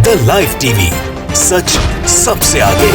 The live TV, सच सबसे आगे।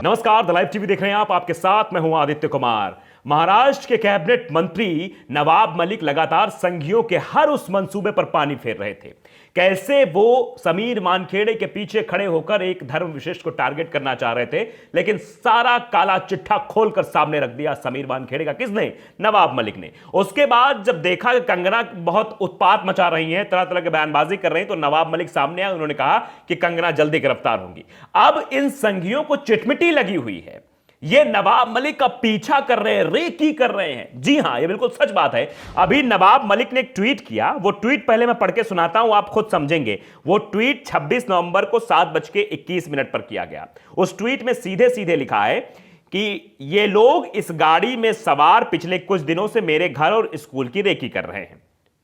नमस्कार, द लाइव टीवी देख रहे हैं आप। आपके साथ मैं हूं आदित्य कुमार। महाराष्ट्र के कैबिनेट मंत्री नवाब मलिक लगातार संघियों के हर उस मंसूबे पर पानी फेर रहे थे। कैसे वो समीर वानखेड़े के पीछे खड़े होकर एक धर्म विशेष को टारगेट करना चाह रहे थे, लेकिन सारा काला चिट्ठा खोलकर सामने रख दिया समीर वानखेड़े का। किसने? नवाब मलिक ने। उसके बाद जब देखा कि कंगना बहुत उत्पात मचा रही हैं, तरह तरह के बयानबाजी कर रहे हैं, तो नवाब मलिक सामने आए। उन्होंने कहा कि कंगना जल्दी गिरफ्तार होंगी। अब इन संघियों को चिटमिटी लगी हुई है, ये नवाब मलिक का पीछा कर रहे हैं, रेकी कर रहे हैं। जी हां, ये बिल्कुल सच बात है। अभी नवाब मलिक ने एक ट्वीट किया। वो ट्वीट पहले मैं पढ़ के सुनाता हूं, आप खुद समझेंगे। वो ट्वीट 26 नवंबर को 7:21 पर किया गया। उस ट्वीट में सीधे सीधे लिखा है कि ये लोग इस गाड़ी में सवार पिछले कुछ दिनों से मेरे घर और स्कूल की रेकी कर रहे हैं।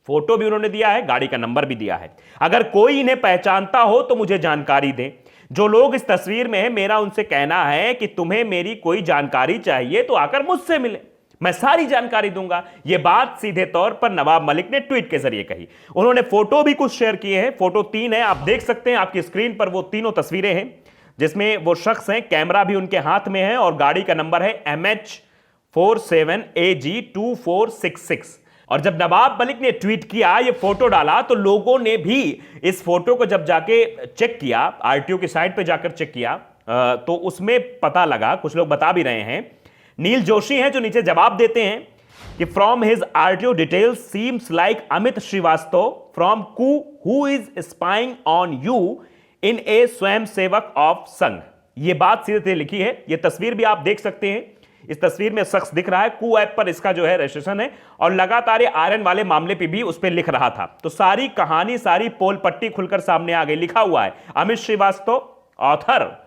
फोटो भी उन्होंने दिया है, गाड़ी का नंबर भी दिया है। अगर कोई इन्हें पहचानता हो तो मुझे जानकारी दे। जो लोग इस तस्वीर में हैं, मेरा उनसे कहना है कि तुम्हें मेरी कोई जानकारी चाहिए तो आकर मुझसे मिले, मैं सारी जानकारी दूंगा। यह बात सीधे तौर पर नवाब मलिक ने ट्वीट के जरिए कही। उन्होंने फोटो भी कुछ शेयर किए हैं। फोटो 3 है, आप देख सकते हैं। आपकी स्क्रीन पर वो तीनों तस्वीरें हैं जिसमें वो शख्स हैं, कैमरा भी उनके हाथ में है और गाड़ी का नंबर है MH47AG2466। और जब नवाब मलिक ने ट्वीट किया, ये फोटो डाला, तो लोगों ने भी इस फोटो को जब जाके चेक किया, आरटीओ की साइट पे जाकर चेक किया, तो उसमें पता लगा, कुछ लोग बता भी रहे हैं, नील जोशी हैं जो नीचे जवाब देते हैं कि from his RTO details seems like Amit Srivastava from कू who is spying on you in a स्वयं सेवक ऑफ संघ। यह बात सीधे सीधे लिखी है। यह तस्वीर भी आप देख सकते हैं। इस तस्वीर में शख्स दिख रहा है, कू ऐप पर इसका जो है रजिस्ट्रेशन है, और लगातार आयरन वाले मामले पे भी उस पर लिख रहा था। तो सारी कहानी, सारी पोल पट्टी खुलकर सामने आ गई। लिखा हुआ है अमित श्रीवास्तव, ऑथर,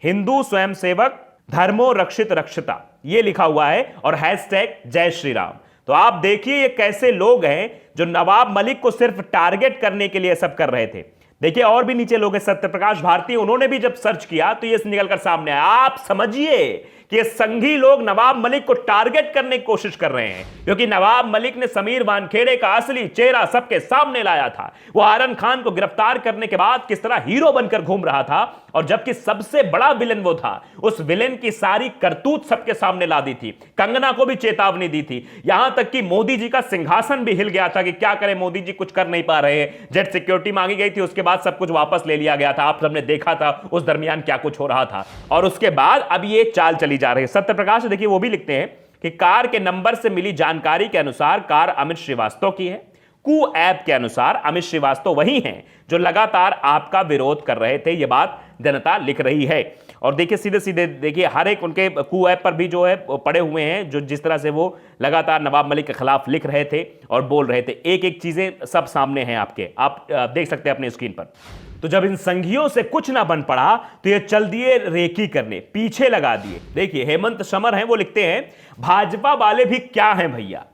हिंदू स्वयंसेवक, धर्मो रक्षित रक्षिता, ये लिखा हुआ है, और हैशटैग जय श्री राम। तो आप देखिए ये कैसे लोग हैं जो नवाब मलिक को सिर्फ टारगेट करने के लिए सब कर रहे थे। देखिए और भी नीचे लोग हैं, सत्यप्रकाश भारती, उन्होंने भी जब सर्च किया तो ये निकलकर सामने आया। आप समझिए कि संघी लोग नवाब मलिक को टारगेट करने की कोशिश कर रहे हैं, क्योंकि नवाब मलिक ने समीर वानखेड़े का असली चेहरा सबके सामने लाया था। वो आरन खान को गिरफ्तार करने के बाद किस तरह हीरो बनकर घूम रहा था, और जबकि सबसे बड़ा विलेन वो था, उस विलेन की सारी करतूत सबके सामने ला दी थी। कंगना को भी चेतावनी दी थी। यहां तक कि मोदी जी का सिंहासन भी हिल गया था कि क्या करें, मोदी जी कुछ कर नहीं पा रहे हैं। जेट सिक्योरिटी मांगी गई थी, उसके बाद सब कुछ वापस ले लिया गया था। आप सबने देखा था उस दरमियान क्या कुछ हो रहा था। और उसके बाद अब ये चाल चली जा रही है। सत्यप्रकाश देखिए वो भी लिखते हैं कि कार के नंबर से मिली जानकारी के अनुसार कार अमित श्रीवास्तव की है। कू ऐप के अनुसार अमित श्रीवास्तव वही हैं जो लगातार आपका विरोध कर रहे थे। यह बात जनता लिख रही है। और देखिए सीधे सीधे देखिए हर एक उनके कू ऐप पर भी जो है पड़े हुए हैं, जो जिस तरह से वो लगातार नवाब मलिक के खिलाफ लिख रहे थे और बोल रहे थे। एक एक चीजें सब सामने हैं आपके, आप देख सकते हैं अपनी स्क्रीन पर। तो जब इन संघियों से कुछ ना बन पड़ा तो ये चल दिए रेकी करने, पीछे लगा दिए। देखिए हेमंत समर हैं, वो लिखते हैं भाजपा वाले भी क्या हैं भैया,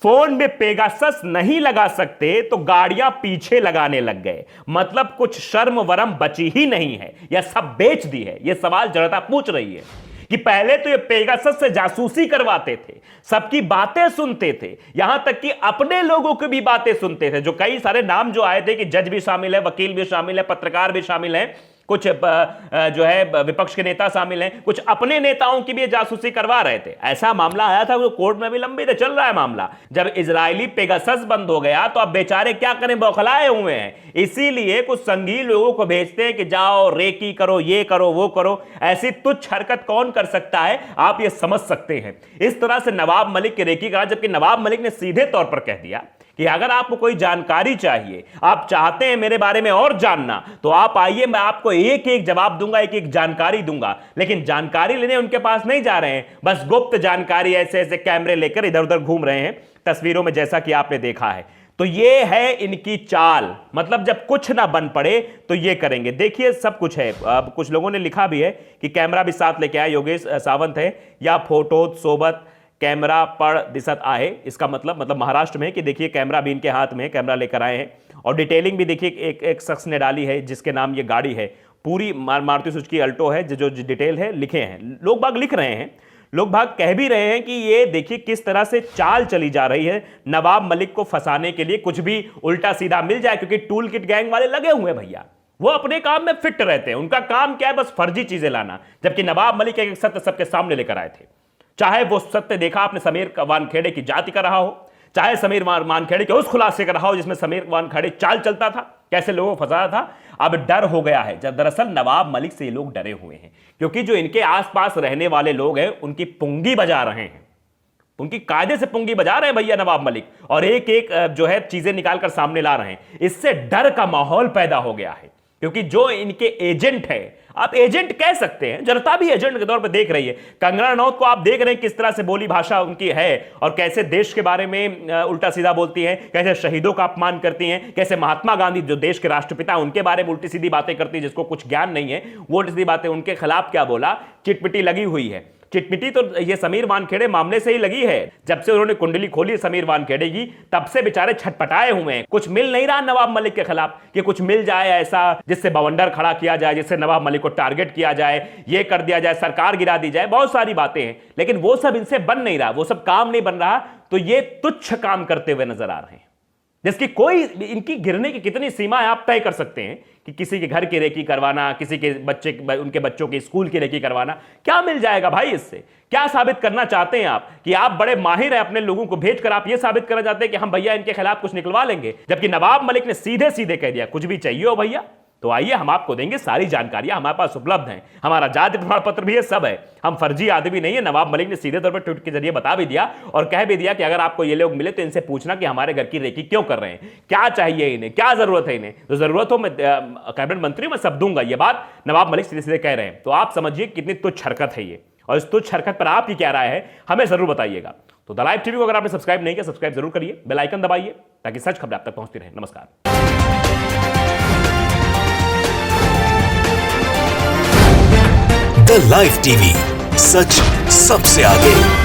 फोन में पेगासस नहीं लगा सकते तो गाड़ियां पीछे लगाने लग गए। मतलब कुछ शर्म वरम बची ही नहीं है या सब बेच दी है। यह सवाल जनता पूछ रही है कि पहले तो ये पेगासस से जासूसी करवाते थे, सबकी बातें सुनते थे, यहां तक कि अपने लोगों की भी बातें सुनते थे। जो कई सारे नाम जो आए थे कि जज भी शामिल है, वकील भी शामिल है, पत्रकार भी शामिल है, कुछ जो है विपक्ष के नेता शामिल हैं, कुछ अपने नेताओं की भी जासूसी करवा रहे थे। ऐसा मामला आया था, वो कोर्ट में भी लंबे से चल रहा है मामला। जब इजरायली पेगासस बंद हो गया तो अब बेचारे क्या करें, बौखलाए हुए हैं। इसीलिए कुछ संघी लोगों को भेजते हैं कि जाओ रेकी करो, ये करो, वो करो। ऐसी तुच्छ हरकत कौन कर सकता है, आप ये समझ सकते हैं। इस तरह से नवाब मलिक की रेकी करा, जबकि नवाब मलिक ने सीधे तौर पर कह दिया कि अगर आपको कोई जानकारी चाहिए, आप चाहते हैं मेरे बारे में और जानना, तो आप आइए, मैं आपको एक एक जवाब दूंगा, एक एक जानकारी दूंगा। लेकिन जानकारी लेने उनके पास नहीं जा रहे हैं, बस गुप्त जानकारी ऐसे ऐसे कैमरे लेकर इधर उधर घूम रहे हैं, तस्वीरों में जैसा कि आपने देखा है। तो ये है इनकी चाल। मतलब जब कुछ ना बन पड़े तो ये करेंगे। देखिए सब कुछ है। अब कुछ लोगों ने लिखा भी है कि कैमरा भी साथ लेके आए, योगेश सावंत है, या फोटो सोबत कैमरा पड़ दिसत आए। इसका मतलब महाराष्ट्र में कि देखिए कैमरा भी इनके हाथ में है, कैमरा लेकर आए हैं। और डिटेलिंग भी देखिए एक शख्स ने डाली है जिसके नाम ये गाड़ी है, पूरी मारुति सुजुकी अल्टो है, जो डिटेल है लिखे हैं, लोग बाग लिख रहे हैं। लोग भाग कह भी रहे हैं कि ये देखिए किस तरह से चाल चली जा रही है नवाब मलिक को फंसाने के लिए, कुछ भी उल्टा सीधा मिल जाए, क्योंकि टूल किट गैंग वाले लगे हुए हैं भैया, वो अपने काम में फिट रहते हैं, उनका काम क्या है, बस फर्जी चीजें लाना। जबकि नवाब मलिक एक सत्य सबके सामने लेकर आए थे, चाहे वो सत्य देखा आपने समीर वानखेड़े की जाति का रहा हो, चाहे समीर वानखेड़े के उस खुलासे का रहा हो जिसमें समीर वानखेड़े चाल चलता था, कैसे लोगों को फंसाया था। अब डर हो गया है, जब दरअसल नवाब मलिक से ये लोग डरे हुए हैं, क्योंकि जो इनके आसपास रहने वाले लोग हैं उनकी पुंगी बजा रहे हैं, उनकी कायदे से पुंगी बजा रहे हैं भैया नवाब मलिक, और एक एक जो है चीजें निकालकर सामने ला रहे हैं। इससे डर का माहौल पैदा हो गया है, क्योंकि जो इनके एजेंट है, आप एजेंट कह सकते हैं, जनता भी एजेंट के तौर पे देख रही है। कंगना रनौत को आप देख रहे हैं किस तरह से बोली भाषा उनकी है, और कैसे देश के बारे में उल्टा सीधा बोलती हैं, कैसे शहीदों का अपमान करती हैं, कैसे महात्मा गांधी जो देश के राष्ट्रपिता उनके बारे में उल्टी सीधी बातें करती है, जिसको कुछ ज्ञान नहीं है वो उल्टी सीधी बातें, उनके खिलाफ क्या बोला, चिटपिटी लगी हुई है। चिटमिटी तो ये समीर वानखेड़े मामले से ही लगी है, जब से उन्होंने कुंडली खोली समीर वानखेड़े की, तब से बेचारे छटपटाए हुए हैं। कुछ मिल नहीं रहा नवाब मलिक के खिलाफ कि कुछ मिल जाए ऐसा जिससे बवंडर खड़ा किया जाए, जिससे नवाब मलिक को टारगेट किया जाए, ये कर दिया जाए, सरकार गिरा दी जाए, बहुत सारी बातें हैं, लेकिन वो सब इनसे बन नहीं रहा, वो सब काम नहीं बन रहा। तो ये तुच्छ काम करते हुए नजर आ रहे हैं, जिसकी कोई, इनकी गिरने की कितनी सीमाएं आप तय कर सकते हैं कि किसी के घर की रेकी करवाना, किसी के बच्चे, उनके बच्चों के स्कूल की रेकी करवाना, क्या मिल जाएगा भाई इससे? क्या साबित करना चाहते हैं आप कि आप बड़े माहिर हैं, अपने लोगों को भेजकर आप ये साबित करना चाहते हैं कि हम भैया इनके खिलाफ कुछ निकलवा लेंगे, जबकि नवाब मलिक ने सीधे सीधे कह दिया कुछ भी चाहिए हो भैया तो आइए, हम आपको देंगे, सारी जानकारियां हमारे पास उपलब्ध हैं, हमारा जाति प्रमाण पत्र भी है, सब है, हम फर्जी आदमी नहीं है। नवाब मलिक ने सीधे तौर पर ट्वीट के जरिए बता भी दिया और कह भी दिया कि अगर आपको ये लोग मिले तो इनसे पूछना कि हमारे घर की रेकी क्यों कर रहे हैं, क्या चाहिए इन्हें, क्या जरूरत है इन्हें, तो जरूरत हो मैं कैबिनेट मंत्री मैं सब दूंगा। ये बात नवाब मलिक सीधे सीधे कह रहे हैं। तो आप समझिए कितनी तुच्छ हरकत है ये, और इस तुच्छ हरकत पर आपकी क्या राय है हमें जरूर बताइएगा। तो द लाइव टीवी को अगर आपने सब्सक्राइब नहीं किया, सब्सक्राइब जरूर करिए, बेल आइकन दबाइए ताकि सच खबरें आप तक पहुंचती रहे। नमस्कार। द लाइव टीवी, सच सबसे आगे।